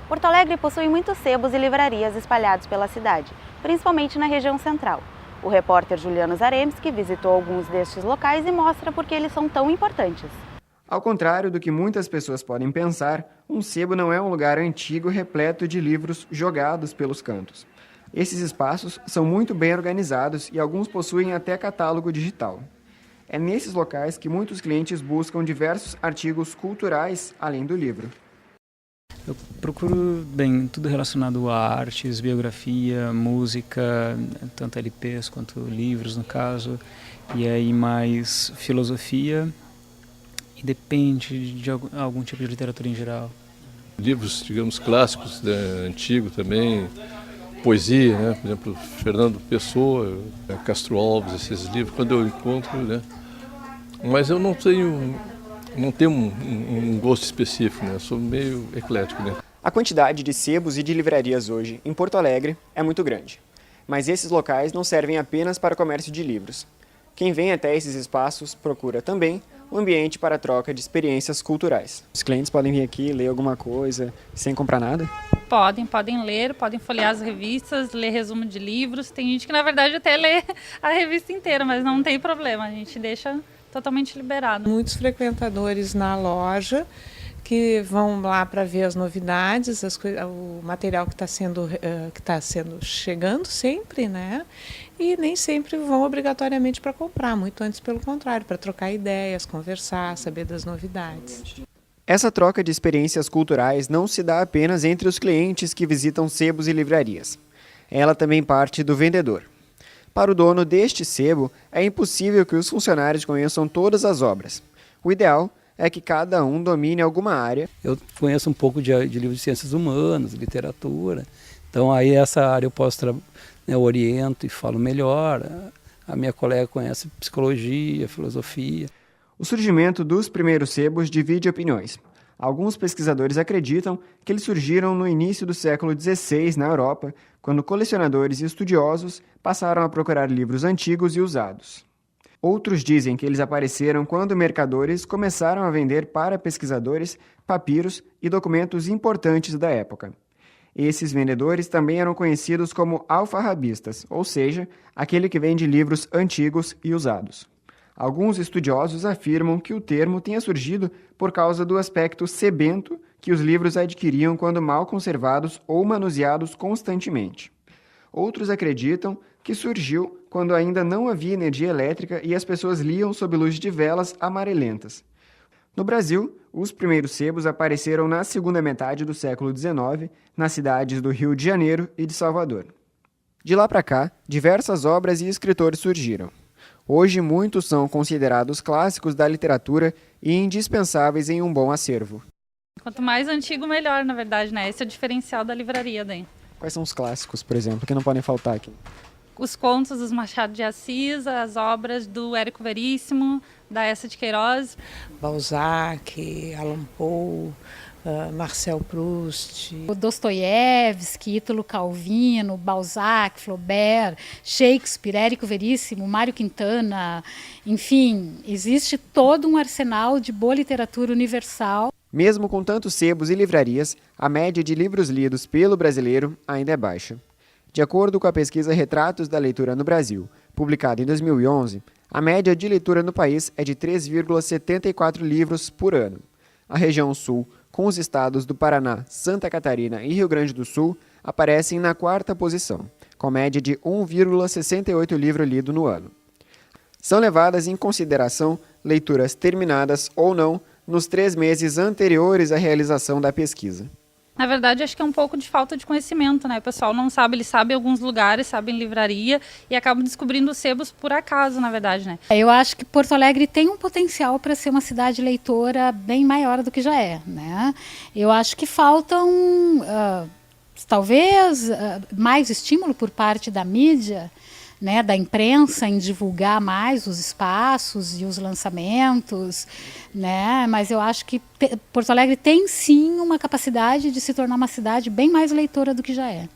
Porto Alegre possui muitos sebos e livrarias espalhados pela cidade, principalmente na região central. O repórter Juliano Zaremski visitou alguns destes locais e mostra por que eles são tão importantes. Ao contrário do que muitas pessoas podem pensar, um sebo não é um lugar antigo repleto de livros jogados pelos cantos. Esses espaços são muito bem organizados e alguns possuem até catálogo digital. É nesses locais que muitos clientes buscam diversos artigos culturais além do livro. Eu procuro, tudo relacionado a artes, biografia, música, tanto LPs quanto livros no caso, e aí mais filosofia, e depende de algum tipo de literatura em geral. Livros, digamos, clássicos, né, antigos também, poesia, né, por exemplo, Fernando Pessoa, Castro Alves, esses livros, quando eu encontro, né, mas eu não tenho um gosto específico, né? Eu sou meio eclético, né? A quantidade de sebos e de livrarias hoje em Porto Alegre é muito grande. Mas esses locais não servem apenas para o comércio de livros. Quem vem até esses espaços procura também um ambiente para a troca de experiências culturais. Os clientes podem vir aqui ler alguma coisa sem comprar nada? Podem ler, podem folhear as revistas, ler resumo de livros. Tem gente que na verdade até lê a revista inteira, mas não tem problema, a gente deixa totalmente liberado. Muitos frequentadores na loja que vão lá para ver as novidades, o material que está chegando sempre, né? E nem sempre vão obrigatoriamente para comprar, muito antes pelo contrário, para trocar ideias, conversar, saber das novidades. Essa troca de experiências culturais não se dá apenas entre os clientes que visitam sebos e livrarias. Ela também parte do vendedor. Para o dono deste sebo, é impossível que os funcionários conheçam todas as obras. O ideal é que cada um domine alguma área. Eu conheço um pouco de livros de ciências humanas, literatura, então aí essa área eu posso eu oriento e falo melhor. A minha colega conhece psicologia, filosofia. O surgimento dos primeiros sebos divide opiniões. Alguns pesquisadores acreditam que eles surgiram no início do século XVI na Europa, quando colecionadores e estudiosos passaram a procurar livros antigos e usados. Outros dizem que eles apareceram quando mercadores começaram a vender para pesquisadores papiros e documentos importantes da época. Esses vendedores também eram conhecidos como alfarrabistas, ou seja, aquele que vende livros antigos e usados. Alguns estudiosos afirmam que o termo tenha surgido por causa do aspecto sebento que os livros adquiriam quando mal conservados ou manuseados constantemente. Outros acreditam que surgiu quando ainda não havia energia elétrica e as pessoas liam sob luz de velas amarelentas. No Brasil, os primeiros sebos apareceram na segunda metade do século XIX, nas cidades do Rio de Janeiro e de Salvador. De lá para cá, diversas obras e escritores surgiram. Hoje, muitos são considerados clássicos da literatura e indispensáveis em um bom acervo. Quanto mais antigo, melhor, na verdade, né? Esse é o diferencial da livraria daí. Quais são os clássicos, por exemplo, que não podem faltar aqui? Os contos dos Machado de Assis, as obras do Érico Veríssimo, da Eça de Queiroz. Balzac, Allan Poe, Marcel Proust. Dostoiévski, Ítalo Calvino, Balzac, Flaubert, Shakespeare, Érico Veríssimo, Mário Quintana, enfim, existe todo um arsenal de boa literatura universal. Mesmo com tantos sebos e livrarias, a média de livros lidos pelo brasileiro ainda é baixa. De acordo com a pesquisa Retratos da Leitura no Brasil, publicada em 2011, a média de leitura no país é de 3,74 livros por ano. A região sul, com os estados do Paraná, Santa Catarina e Rio Grande do Sul, aparecem na quarta posição, com média de 1,68 livro lido no ano. São levadas em consideração leituras terminadas ou não nos 3 meses anteriores à realização da pesquisa. Na verdade, acho que é um pouco de falta de conhecimento, né? O pessoal não sabe, eles sabem alguns lugares, sabem livraria e acabam descobrindo os sebos por acaso, na verdade, né? Eu acho que Porto Alegre tem um potencial para ser uma cidade leitora bem maior do que já é, né? Eu acho que faltam, talvez, mais estímulo por parte da mídia, né, da imprensa em divulgar mais os espaços e os lançamentos, né, mas eu acho que Porto Alegre tem sim uma capacidade de se tornar uma cidade bem mais leitora do que já é.